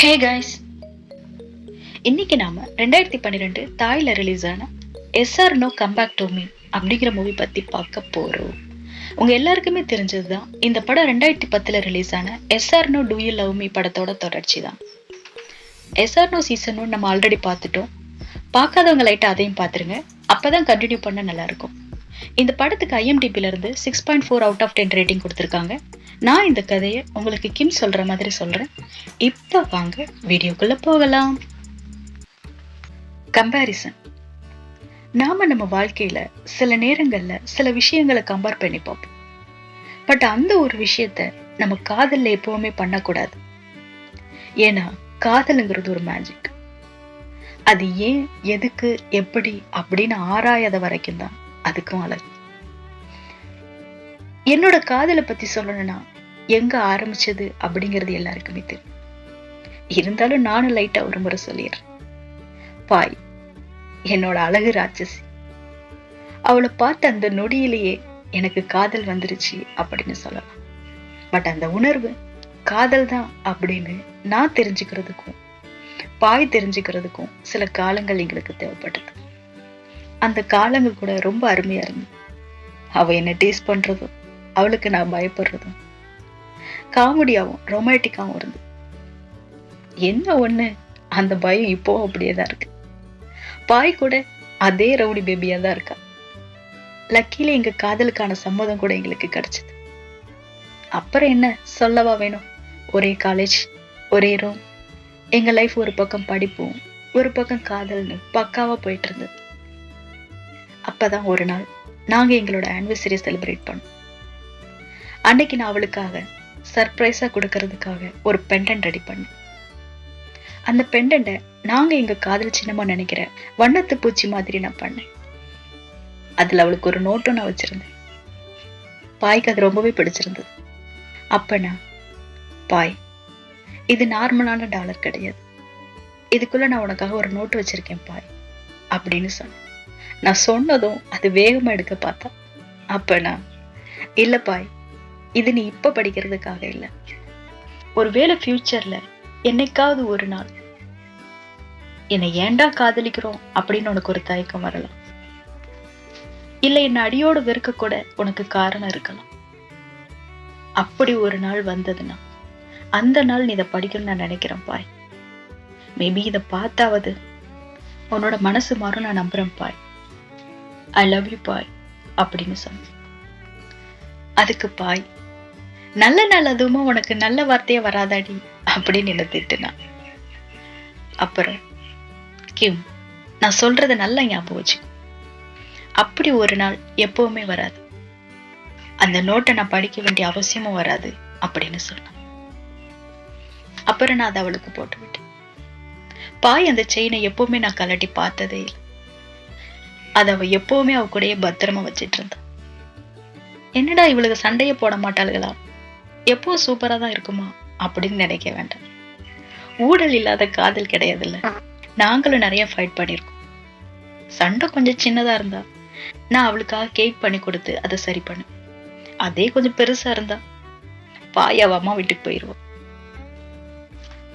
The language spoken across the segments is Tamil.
ஹே கைஸ், இன்னைக்கு நாம 2012 தாய்ல ரிலீஸ் ஆன SR no come back to me அப்படிங்கிற மூவி பத்தி பார்க்க போறோம். உங்க எல்லாருக்குமே தெரிஞ்சதுதான், இந்த படம் 2010 ரிலீஸ் ஆன SR no do you love me படத்தோட தொடர்ச்சி தான். எஸ்ஆர் நோ சீசன் 1 நம்ம ஆல்ரெடி பார்த்துட்டோம். பார்க்காதவங்க லைட்டா அதையும் பார்த்துருங்க, அப்பதான் கண்டினியூ பண்ண நல்லா இருக்கும். இந்த படத்துக்கு IMDbல இருந்து 6.4 அவுட் ஆஃப் 10 ரேட்டிங் கொடுத்துருக்காங்க. நான் இந்த கதையை உங்களுக்கு கிம் சொல்ற மாதிரி சொல்றேன். இப்ப வாங்க வீடியோக்குள்ள போகலாம். கம்பேரிசன். நாம நம்ம வாழ்க்கையில சில நேரங்கள்ல சில விஷயங்களை கம்பேர் பண்ணி பார்ப்போம். பட் அந்த ஒரு விஷயத்த நம்ம காதல்ல எப்பவுமே பண்ணக்கூடாது. ஏன்னா காதலுங்கிறது ஒரு மேஜிக். அது ஏன், எதுக்கு, எப்படி அப்படின்னு ஆராயாத வரைக்கும் தான் அதுக்கும் அழகு. என்னோட காதலை பத்தி சொல்லணும்னா எங்க ஆரம்பிச்சது அப்படிங்கிறது எல்லாருக்குமே தெரியும். இருந்தாலும் நானும் லைட்டா ஒரு முறை சொல்லிடுறேன். பாய் என்னோட அழகு ராட்சசி. அவளை பார்த்த அந்த நொடியிலேயே எனக்கு காதல் வந்துருச்சு அப்படின்னு சொல்லலாம். பட் அந்த உணர்வு காதல் தான் அப்படின்னு நான் தெரிஞ்சுக்கிறதுக்கும் பாய் தெரிஞ்சுக்கிறதுக்கும் சில காலங்கள் எங்களுக்கு தேவைப்பட்டது. அந்த காலங்கள் கூட ரொம்ப அருமையா இருந்தது. அவ என்ன டீஸ் பண்றதும் அவளுக்கு நான் பயப்படுறதும் காமெடியாவும் ரொமான்டிக்காவும் இருந்தது. என்ன ஒண்ணு, அந்த பயம் இப்போவும் அப்படியேதான் இருக்கு. பாய் கூட அதே ரவுடி பேபியா தான் இருக்கா. லக்கில எங்க காதலுக்கான சம்மதம் கூட எங்களுக்கு கிடைச்சது. அப்புறம் என்ன சொல்லவா வேணும், ஒரே காலேஜ், ஒரே ரூம், எங்க லைஃப் ஒரு பக்கம் படிப்பும் ஒரு பக்கம் காதல்னு பக்காவா போயிட்டு இருந்தது. அப்பதான் ஒரு நாள் நாங்க எங்களோட ஆனிவர்சரி செலிப்ரேட் பண்ணோம். அன்னைக்கு நான் அவளுக்காக சர்ப்ரைஸா கொடுக்கறதுக்காக ஒரு பெண்டன்ட் ரெடி பண்ணேன். அந்த பெண்டன்ட்டை நாங்க எங்க காதல் சின்னமா நினைக்கிற வண்ணத்து பூச்சி மாதிரி நான் பண்ணேன். அதுல அவளுக்கு ஒரு நோட்டும் நான் வச்சிருந்தேன். பாய்க்கு அது ரொம்பவே பிடிச்சிருந்தது. அப்ப நான், பாய், இது நார்மலான டாலர் கிடையாது, இதுக்குள்ள நான் உனக்காக ஒரு நோட்டு வச்சிருக்கேன் பாய் அப்படின்னு சொன்னேன். நான் சொன்னதும் அது வேகமா எடுக்க பார்த்தா. அப்ப நான், இல்ல பாய், இது நீ இப்ப படிக்கிறதுக்காக இல்ல, ஒருவேளை ஃபியூச்சர்ல என்னைக்காவது ஒரு நாள் என்னை ஏண்டா காதலிக்கிறோம் அப்படின்னு உனக்கு ஒரு தயக்கம் வரலாம், இல்ல என்ன அடியோடு வெறுக்க கூட உனக்கு காரணம் இருக்கலாம். அப்படி ஒரு நாள் வந்ததுன்னா அந்த நாள் நீ இதை படிக்கணும்னு நான் நினைக்கிறேன் பாய். மேபி இதை பார்த்தாவது உன்னோட மனசு மாறும் நான் நம்புறேன் பாய். ஐ லவ் யூ பாய் அப்படின்னு சொன்ன. அதுக்கு பாய், நல்ல நாள் அதுவுமா உனக்கு நல்ல வார்த்தையா வராதாடி அப்படின்னு என்ன திட்டுனா. அப்புறம், கிம், நான் சொல்றத நல்லா ஞாபகம் வச்சுக்கோ, அப்படி ஒரு நாள் எப்பவுமே வராது, அந்த நோட்டை நான் படிக்க வேண்டிய அவசியமும் வராது அப்படின்னு சொன்னான். அப்புறம் நான் அதை அவளுக்கு போட்டு விட்டேன். பாய் அந்த செயினை எப்பவுமே நான் கலட்டி பார்த்ததே இல்லை. அதை அவ எப்பவுமே அவ கூடயே பத்திரமா வச்சிட்டு இருந்தா. என்னடா இவளுக்கு சண்டையை போட மாட்டாளுகளா, எப்பவும் சூப்பரா தான் இருக்குமா அப்படின்னு நினைக்க வேண்டாம். ஊழல் இல்லாத காதல் கிடையாதுல்ல. நாங்களும் நிறைய ஃபைட் பண்ணிருக்கோம். சண்டை கொஞ்சம் சின்னதா இருந்தா நான் அவளுக்காக கேக் பண்ணி கொடுத்து அதை சரி பண்ணு. அதே கொஞ்சம் பெருசா இருந்தா பாய் அவ அம்மா வீட்டுக்கு போயிடுவோம்.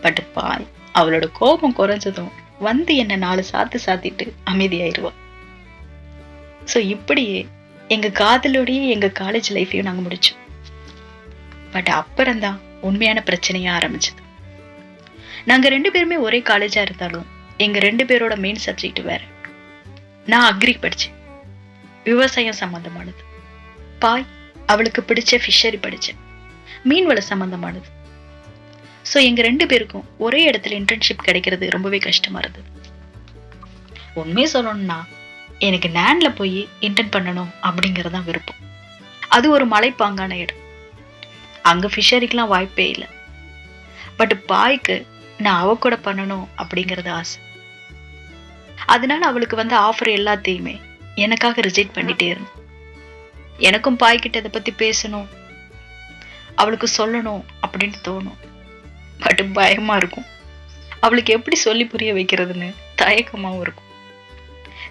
பட் பாய் அவளோட கோபம் குறைஞ்சதும் வந்து என்ன 4 சாத்து சாத்திட்டு அமைதியாயிருவா. சோ இப்படியே எங்க காதலோடயே எங்க காலேஜ் லைஃபையும் நாங்க முடிச்சோம். பட் அப்புறம்தான் உண்மையான பிரச்சனையா ஆரம்பிச்சது. நாங்க 2 பேருமே ஒரே காலேஜா இருந்தாலும் எங்க 2 பேரோட மெயின் சப்ஜெக்ட் வேற. நான் அக்ரி படிச்சேன், விவசாயம் சம்பந்தமானது. பாய் அவளுக்கு பிடிச்ச ஃபிஷரி படிச்சேன், மீன்வள சம்பந்தமானது. சோ எங்க 2 பேருக்கும் ஒரே இடத்துல இன்டர்ன்ஷிப் கிடைக்கிறது ரொம்பவே கஷ்டமா இருந்தது. உண்மையை சொல்லணும்னா எனக்கு நேன்ல போய் இன்டர்ன் பண்ணணும் அப்படிங்கறதான் விருப்பம். அது ஒரு மலைப்பாங்கான இடம், அங்க ஃபிஷரிக்கெல்லாம் வாய்ப்பே இல்லை. பட் பாய்க்கு நான் அவ கூட பண்ணணும் அப்படிங்கறது ஆசை. அதனால அவளுக்கு வந்த ஆஃபர் எல்லாத்தையுமே எனக்காக ரிஜெக்ட் பண்ணிட்டே இருந்தேன். எனக்கும் பாய்கிட்ட இதை பத்தி பேசணும், அவளுக்கு சொல்லணும் அப்படின்னு தோணும். பட் பயமா இருக்கும், அவளுக்கு எப்படி சொல்லி புரிய வைக்கிறதுன்னு தயக்கமாவும் இருக்கும்.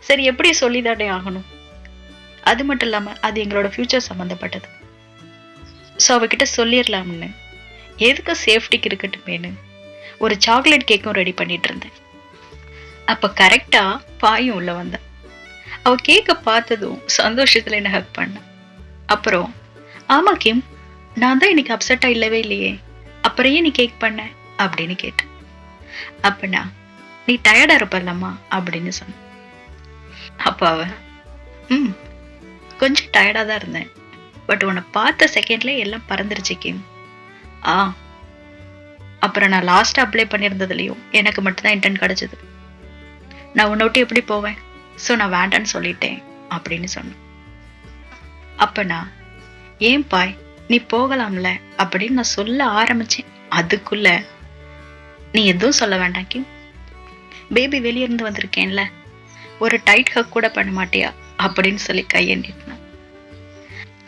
சரி, எப்படி சொல்லிதானே ஆகணும். அது மட்டும் இல்லாம அது எங்களோட ஃபியூச்சர் சம்பந்தப்பட்டது. ஸோ அவகிட்ட சொல்லிடலாம்னு, எதுக்கு சேஃப்டிக்கு இருக்கட்டுமேனு ஒரு சாக்லேட் கேக்கும் ரெடி பண்ணிட்டு இருந்தேன். அப்ப கரெக்டா பாயும் உள்ள வந்தா. அவ கேக்க பார்த்ததும் சந்தோஷத்துல என்ன ஹக் பண்ண. அப்புறம், ஆமா கிம், நான் தான் இன்னைக்கு அப்செட்டா இல்லவே இல்லையே, அப்புறம் ஏன் நீ கேக் பண்ண அப்படின்னு கேட்டேன். அப்பனா, நீ டயர்டா இருப்பல்லம்மா அப்படின்னு சொன்ன. அப்ப அவ, கொஞ்சம் டயர்டா தான் இருந்தேன், பட் உன்னை பார்த்த செகண்ட்ல எல்லாம் பறந்துருச்சு கிம். அப்புறம் நான் லாஸ்டா அப்ளை பண்ணியிருந்ததுலயும் எனக்கு மட்டும்தான் இன்டர்ன் கிடைச்சது. நான் உன்னை விட்டு எப்படி போவேன், ஸோ நான் வேண்டான்னு சொல்லிட்டேன் அப்படின்னு சொன்னேன். அப்ப நான், ஏன் பாய் நீ போகலாம்ல அப்படின்னு நான் சொல்ல ஆரம்பிச்சேன். அதுக்குள்ள, நீ எதுவும் சொல்ல வேண்டாம் கிம், பேபி வெளியிருந்து வந்திருக்கேன்ல, ஒரு டைட் ஹக் கூட பண்ண மாட்டியா அப்படின்னு சொல்லி கையை நீட்டினான்.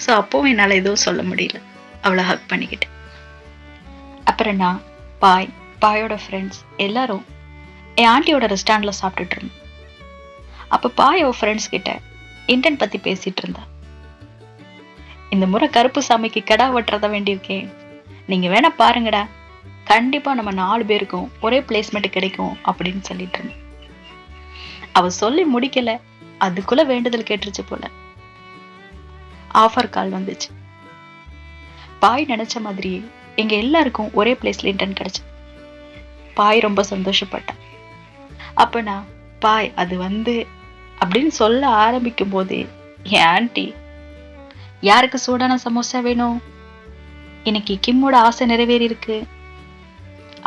ஸோ அப்பவும் என்னால் எதுவும் சொல்ல முடியல, அவளை ஹக் பண்ணிக்கிட்டேன். அப்புறம் நான், பாயோட ஃப்ரெண்ட்ஸ் எல்லாரும் என் ஆண்டியோட ரெஸ்டாரண்ட்ல சாப்பிட்டுட்டு இருந்தோம். அப்ப பாய் அவ ஃப்ரெண்ட்ஸ் கிட்ட இன்டர்ன் பத்தி பேசிட்டு இருந்தா. இந்த முறை கருப்பு சாமிக்கு கடா வெட்டுறத வேண்டியிருக்கேன், நீங்க வேணா பாருங்கடா, கண்டிப்பா நம்ம 4 பேருக்கும் ஒரே பிளேஸ்மெண்ட் கிடைக்கும் அப்படின்னு சொல்லிட்டு இருந்தேன். அவ சொல்லி முடிக்கல, அதுக்குள்ள வேண்டுதல் கேட்டுருச்சு போல. ஆஃபர் கால் வந்துச்சு. பாய் நினைச்ச மாதிரியே எங்க எல்லாருக்கும் ஒரே பிளேஸ்ல இன்டர்ன் கிடைச்சு. பாய் ரொம்ப சந்தோஷப்பட்டான். அப்ப நான், பாய் அது வந்து அப்படின்னு சொல்ல ஆரம்பிக்கும் போதே என் ஆன்டி, யாருக்கு சூடான சமோசா வேணும், இன்னைக்கு கிம்மோட ஆசை நிறைவேறி இருக்கு,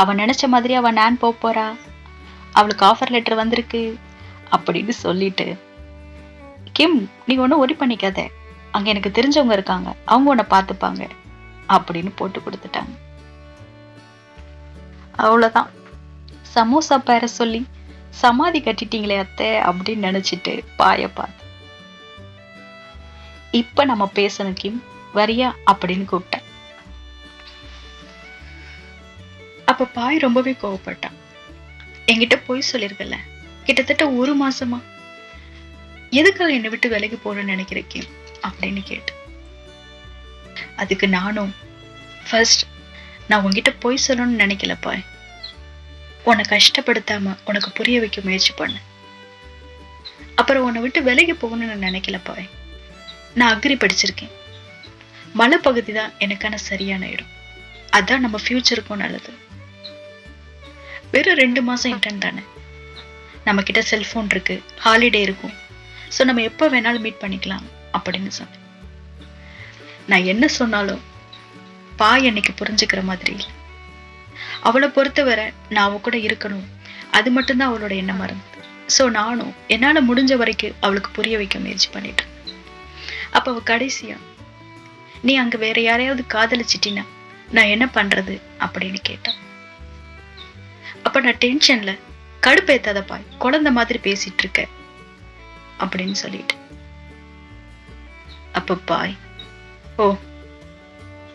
அவன் நினைச்ச மாதிரி அவன் நான் போறா, அவளுக்கு ஆஃபர் லெட்டர் வந்திருக்கு அப்படின்னு சொல்லிட்டு, கிம் நீ ஒன்னும் ஒரி பண்ணிக்காத, அங்க எனக்கு தெரிஞ்சவங்க இருக்காங்க, அவங்க உன்னை பார்த்துப்பாங்க அப்படின்னு போட்டு கொடுத்துட்டாங்க. அவ்வளவுதான், சமோசா பேர சொல்லி சமாதி கட்டிட்டீங்களே அத்தை அப்படின்னு நினைச்சிட்டு பாய பார்த்து, இப்ப நம்ம பேசணும் கிம், வரியா அப்படின்னு கூப்பிட்டேன். அப்ப பாய் ரொம்பவே கோவப்பட்டான். என்கிட்ட போய் சொல்லிருக்கல, கிட்டத்தட்ட 1 மாசமா எதுக்காக என்னை விட்டு விலகி போறேன்னு நினைக்கிறேன் கிம் அப்படின்னு கேட்டு. அதுக்கு நானும், ஃபர்ஸ்ட் நான் உங்ககிட்ட போய் சொல்லணும்னு நினைக்கல பாய், உன்னை கஷ்டப்படுத்தாம உனக்கு புரிய வைக்க முயற்சி பண்ண. அப்புறம் உன்னை விட்டு விலகி போகணும்னு நான் நினைக்கல பாய், நான் அக்ரி படிச்சிருக்கேன், மலைப்பகுதி தான் எனக்கான சரியான இடம், அதான் நம்ம ஃபியூச்சருக்கும் நல்லது. வெறும் 2 மாசம் இன்டர்ன் தானே, நம்ம கிட்ட செல்போன் இருக்கு, ஹாலிடே இருக்கும், ஸோ நம்ம எப்போ வேணாலும் மீட் பண்ணிக்கலாம் அப்படின்னு சொன்னேன். நான் என்ன சொன்னாலும் பாய் என்னைக்கு புரிஞ்சுக்கிற மாதிரி இல்லை. அவளை பொறுத்தவரை நான் அவ கூட இருக்கணும், அது மட்டும்தான் அவளோட எண்ணமா இருந்தது. ஸோ நானும் என்னால முடிஞ்ச வரைக்கும் அவளுக்கு புரிய வைக்க முயற்சி பண்ணிட்டேன். அப்ப அவ கடைசியா, நீ அங்க வேற யாரையாவது காதலிச்சிட்டினா நான் என்ன பண்றது அப்படின்னு கேட்டான். அப்ப நான் டென்ஷன்ல, கடுப்பேத்தாத பாய், குழந்தை மாதிரி பேசிட்டு இருக்க அப்படின்னு சொல்லிட்டு. அப்ப பாய், ஓ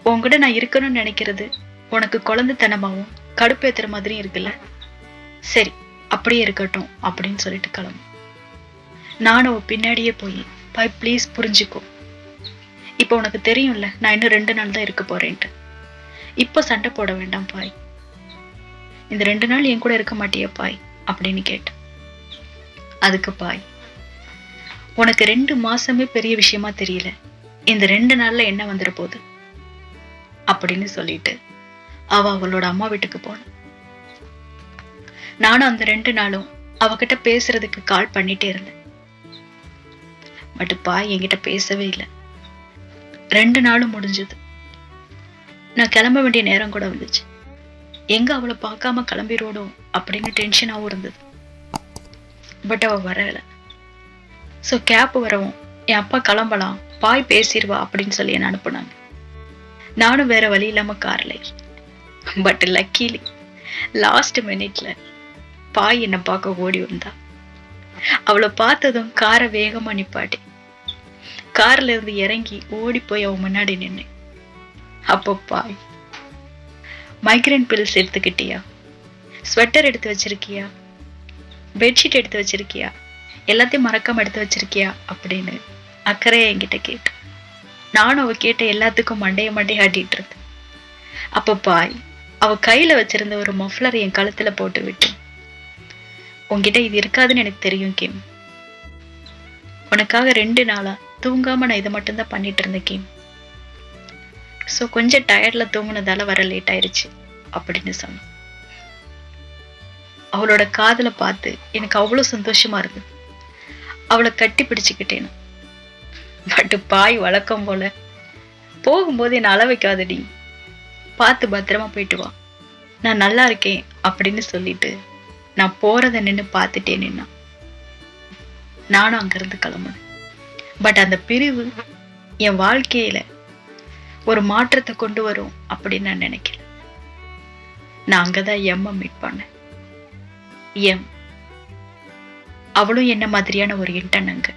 உங்ககிட்ட நான் இருக்கணும்னு நினைக்கிறது உனக்கு குழந்தைத்தனமாவும் கடுப்பேத்துற மாதிரியும் இருக்குல்ல, சரி அப்படியே இருக்கட்டும் அப்படின்னு சொல்லிட்டு கிளம்பு. நானும் பின்னாடியே போய், பாய் ப்ளீஸ் புரிஞ்சுக்கோ, இப்ப உனக்கு தெரியும்ல நான் இன்னும் 2 நாள் தான் இருக்க போறேன்ட்டு, இப்ப சண்டை போட வேண்டாம் பாய், இந்த 2 நாள் என் கூட இருக்க மாட்டியா பாய் அப்படின்னு கேட்டேன். அதுக்கு பாய், உனக்கு 2 மாசமே பெரிய விஷயமா தெரியல, இந்த 2 நாள்ல என்ன வந்துட போகுது அப்படின்னு சொல்லிட்டு அவளோட அம்மா வீட்டுக்கு போன. நானும் அந்த 2 நாளும் அவகிட்ட பேசுறதுக்கு கால் பண்ணிட்டே இருந்தேன். பட் பாய் என்கிட்ட பேசவே இல்லை. 2 நாளும் முடிஞ்சது. நான் கிளம்ப வேண்டிய நேரம் கூட வந்துச்சு. எங்க அவளை பார்க்காம கிளம்பிரோடும் அப்படின்னு டென்ஷனாகவும் இருந்தது. பட் அவ வரல. ஸோ கேப் வரவும் என் அப்பா கிளம்பலாம், பாய் பேசிடுவா அப்படின்னு சொல்லி என்ன அனுப்புனாங்க. நானும் வேற வழி இல்லாம கார்ல. பட் லக்கிலி லாஸ்ட் மினிட்ல பாய் என்னை பார்க்க ஓடி வந்தா. அவளை பார்த்ததும் காரை வேகமா நிப்பாட்டி கார்ல இருந்து இறங்கி ஓடி போய் அவன் முன்னாடி நின்று, அப்போ பாய், மைக்ரேன் பில்ஸ் எடுத்துக்கிட்டியா, ஸ்வெட்டர் எடுத்து வச்சிருக்கியா, பெட்ஷீட் எடுத்து வச்சிருக்கியா, எல்லாத்தையும் மறக்காம எடுத்து வச்சிருக்கியா அப்படின்னு அக்கறையா என்கிட்ட கேட்டு. நானும் அவ கேட்ட எல்லாத்துக்கும் மண்டைய ஆட்டிட்டு இருந்தேன். அப்ப பாய், அவ கையில வச்சிருந்த ஒரு மஃப்ளர் என் கழுத்துல போட்டு விட்டு, உன்கிட்ட இது இருக்காதுன்னு எனக்கு தெரியும் கிம். உனக்காக 2 நாளா தூங்காம நான் இதை மட்டும்தான் பண்ணிட்டு இருந்தேன் கிம். சோ கொஞ்சம் டயர்ட்ல தூங்குனதால வர லேட் ஆயிருச்சு அப்படின்னு சொன்னான். அவளோட காதல பார்த்து எனக்கு அவ்வளவு சந்தோஷமா இருக்கு. அவளை கட்டி பிடிச்சுக்கிட்டேன். பட் பாய் வழக்கம் போல, போகும்போது என்ன அள வைக்காதடி, பார்த்து பத்திரமா போயிட்டு வா, நான் நல்லா இருக்கேன் அப்படின்னு சொல்லிட்டு நான் போறத நின்னு பார்த்துட்டே நின்னா. நானும் அங்கிருந்து கிளம்புனேன். பட் அந்த பிரிவு என் வாழ்க்கையில ஒரு மாற்றத்தை கொண்டு வரும் அப்படின்னு நான் நினைக்கல. நான் அங்கதான் எம்ம மீட் பண்ணேன். அவளும் என்ன மாதிரியான ஒரு இன்டர்ன் அங்க.